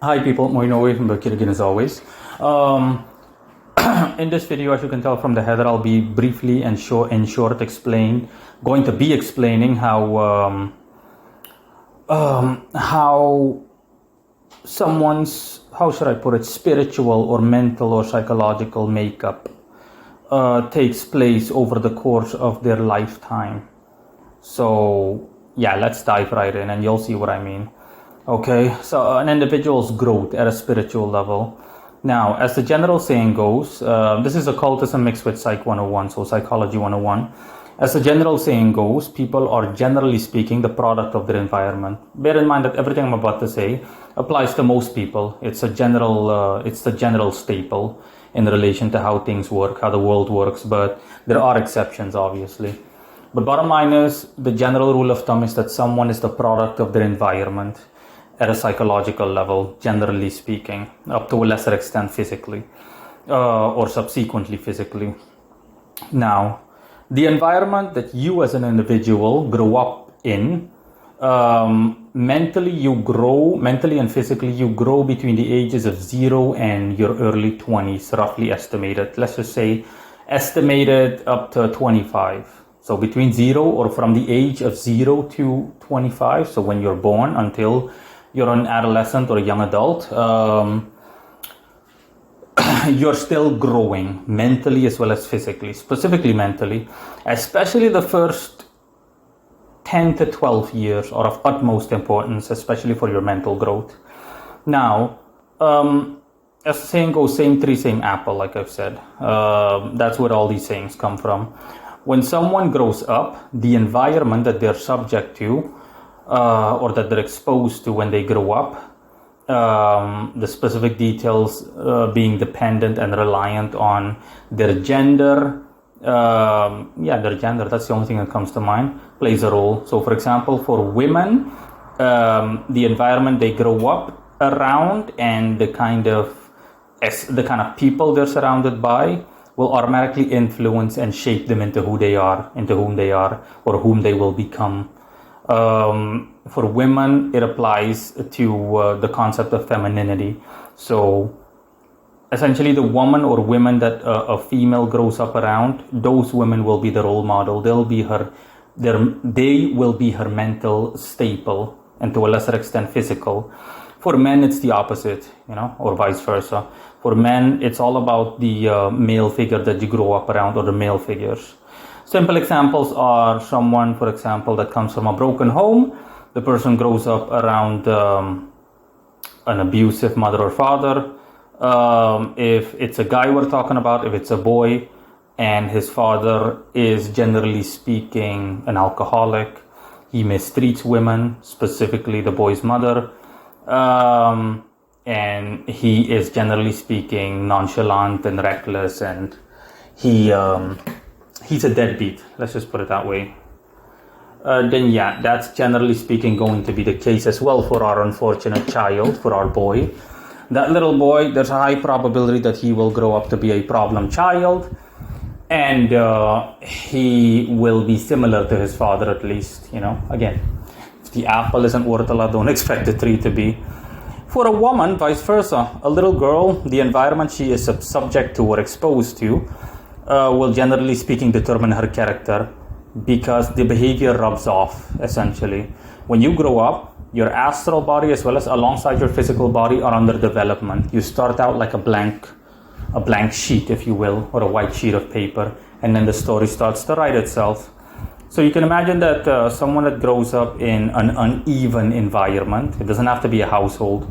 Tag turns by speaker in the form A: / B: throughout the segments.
A: Hi people, Moino from Bakir again as always. Um, in this video, as you can tell from the header, I'll be briefly and short going to be explaining how someone's, how should I put it, spiritual or mental or psychological makeup takes place over the course of their lifetime. So yeah, let's dive right in and you'll see what I mean. Okay, so an individual's growth at a spiritual level. Now, as the general saying goes, this is occultism mixed with Psych 101, so Psychology 101. As the general saying goes, people are generally speaking the product of their environment. Bear in mind that everything I'm about to say applies to most people. It's the general staple in relation to how things work, how the world works, but there are exceptions, obviously. But bottom line is, the general rule of thumb is that someone is the product of their environment at a psychological level, generally speaking, up to a lesser extent physically, or subsequently physically. Now, the environment that you as an individual grow up in, mentally and physically, you grow between the ages of 0 and your early 20s, roughly estimated. Let's just say estimated up to 25. So between 0 or from the age of 0 to 25, so when you're born until you're an adolescent or a young adult, you're still growing mentally as well as physically, specifically mentally, especially the first 10 to 12 years are of utmost importance, especially for your mental growth. Now, as the saying goes, same tree, same apple, like I've said. That's where all these sayings come from. When someone grows up, the environment that they're subject to, or that they're exposed to when they grow up, the specific details being dependent and reliant on their gender, their gender, that's the only thing that comes to mind, plays a role. So for example, for women, the environment they grow up around and the kind of people they're surrounded by will automatically influence and shape them into whom they are, or whom they will become. For women, it applies to the concept of femininity. So essentially, the woman or women that a female grows up around, those women will be the role model. They will be her mental staple, and to a lesser extent physical. For men, it's the opposite, or vice versa. For men, it's all about the male figure that you grow up around, or the male figures. Simple examples are someone, for example, that comes from a broken home. The person grows up around an abusive mother or father. If it's a guy we're talking about, if it's a boy, and his father is generally speaking an alcoholic, he mistreats women, specifically the boy's mother, and he is generally speaking nonchalant and reckless, and he's a deadbeat, let's just put it that way. Then that's generally speaking going to be the case as well for our unfortunate child, for our boy. That little boy, there's a high probability that he will grow up to be a problem child, and he will be similar to his father, at least. Again, if the apple isn't worth a lot, don't expect the tree to be. For a woman, vice versa, a little girl, the environment she is subject to or exposed to will generally speaking determine her character, because the behavior rubs off, essentially. When you grow up, your astral body as well as alongside your physical body are under development. You start out like a blank sheet, if you will, or a white sheet of paper, and then the story starts to write itself. So you can imagine that someone that grows up in an uneven environment, it doesn't have to be a household,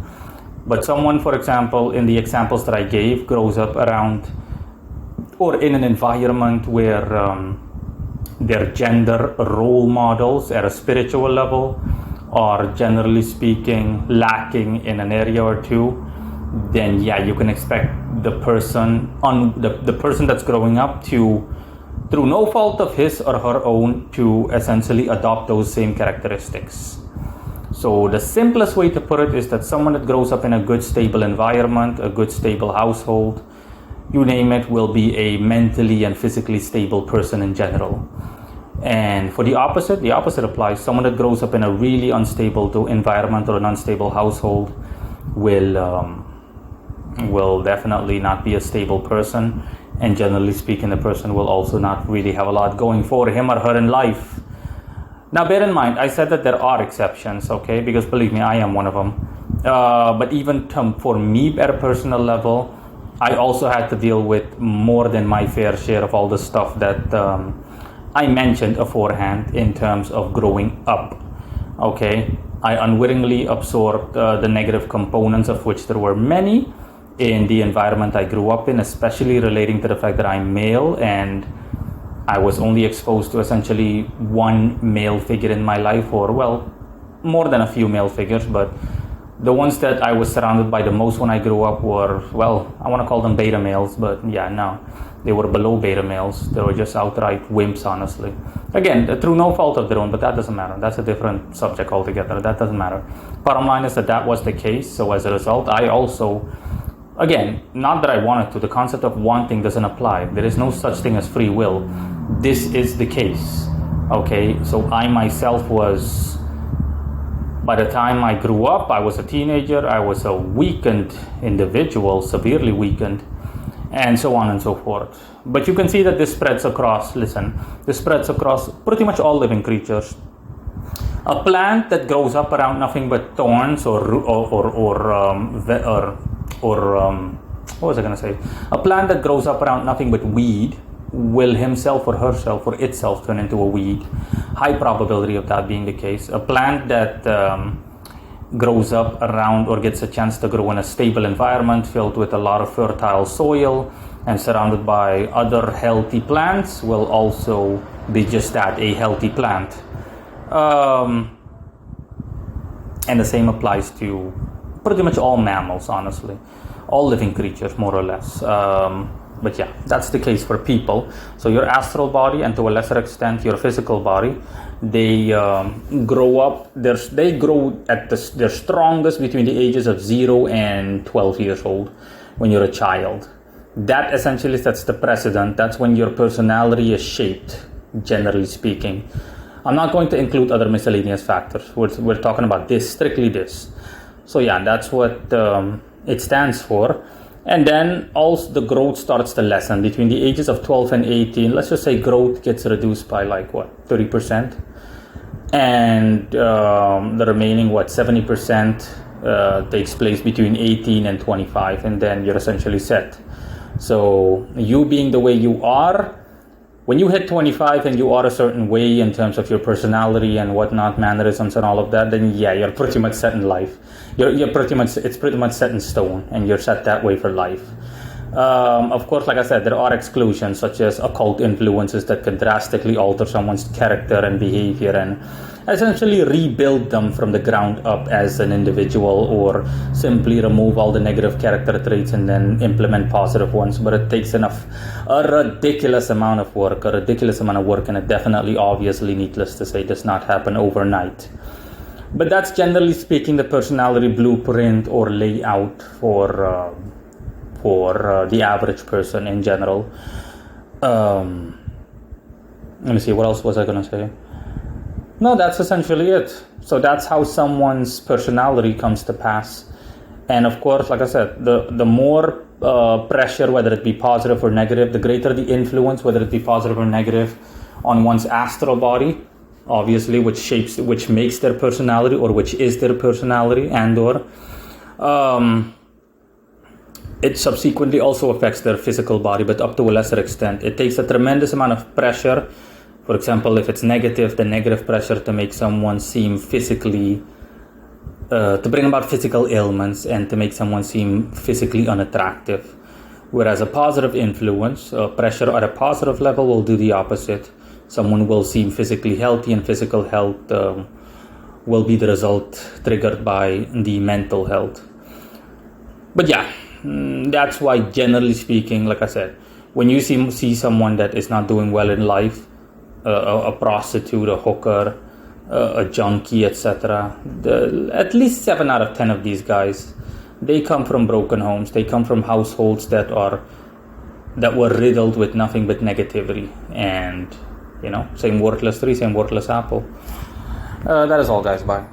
A: but someone, for example, in the examples that I gave, grows up around or in an environment where their gender role models at a spiritual level are generally speaking lacking in an area or two, then you can expect the person that's growing up to, through no fault of his or her own, to essentially adopt those same characteristics. So the simplest way to put it is that someone that grows up in a good stable environment, a good stable household, you name it, will be a mentally and physically stable person in general. And for the opposite applies. Someone that grows up in a really unstable environment or an unstable household will definitely not be a stable person, and generally speaking, the person will also not really have a lot going for him or her in life. Now, bear in mind, I said that there are exceptions, okay? Because believe me, I am one of them. But even for me at a personal level, I also had to deal with more than my fair share of all the stuff that I mentioned beforehand in terms of growing up, okay? I unwittingly absorbed the negative components, of which there were many, in the environment I grew up in, especially relating to the fact that I'm male, and I was only exposed to essentially one male figure in my life, or well, more than a few male figures, but the ones that I was surrounded by the most when I grew up were, well, I want to call them beta males, but yeah, no, they were below beta males. They were just outright wimps, honestly. Again, through no fault of their own, but that doesn't matter. That's a different subject altogether. That doesn't matter. Bottom line is that was the case. So as a result, I also, again, not that I wanted to, the concept of wanting doesn't apply. There is no such thing as free will. This is the case, okay? So I myself was, by the time I grew up, I was a teenager, I was a weakened individual, severely weakened, and so on and so forth. But you can see that this spreads across, this spreads across pretty much all living creatures. A plant that grows up around nothing but thorns what was I going to say? A plant that grows up around nothing but weed will himself or herself or itself turn into a weed. High probability of that being the case. A plant that grows up around or gets a chance to grow in a stable environment filled with a lot of fertile soil and surrounded by other healthy plants will also be just that, a healthy plant. And the same applies to pretty much all mammals, honestly. All living creatures, more or less. But yeah, that's the case for people. So your astral body, and to a lesser extent your physical body, they grow up. They grow at their strongest between the ages of 0 and 12 years old. When you're a child, that essentially sets the precedent. That's when your personality is shaped, generally speaking. I'm not going to include other miscellaneous factors. We're talking about this, strictly this. So yeah, that's what it stands for. And then also the growth starts to lessen between the ages of 12 and 18. Let's just say growth gets reduced by 30%. And the remaining 70% takes place between 18 and 25. And then you're essentially set. So you being the way you are, when you hit 25 and you are a certain way in terms of your personality and whatnot, mannerisms and all of that, then yeah, you're pretty much set in life. It's pretty much set in stone, and you're set that way for life. Of course, like I said, there are exclusions such as occult influences that can drastically alter someone's character and behavior and essentially rebuild them from the ground up as an individual, or simply remove all the negative character traits and then implement positive ones. But it takes a ridiculous amount of work, and it definitely, obviously, needless to say, does not happen overnight. But that's generally speaking the personality blueprint or layout for the average person in general. Let me see, what else was I going to say? No, that's essentially it. So that's how someone's personality comes to pass. And of course, like I said, the more pressure, whether it be positive or negative, the greater the influence, whether it be positive or negative, on one's astral body, obviously, which makes their personality, or which is their personality, and or it subsequently also affects their physical body, but up to a lesser extent. It takes a tremendous amount of pressure. For example, if it's negative, the negative pressure to make someone seem physically, to bring about physical ailments and to make someone seem physically unattractive. Whereas a positive influence, pressure at a positive level, will do the opposite. Someone will seem physically healthy, and physical health will be the result triggered by the mental health. But yeah, that's why, generally speaking, like I said, when you see someone that is not doing well in life, a prostitute, a hooker, a junkie, etc., at least 7 out of 10 of these guys, they come from broken homes. They come from households that were riddled with nothing but negativity, and same worthless tree, same worthless apple. That is all, guys. Bye.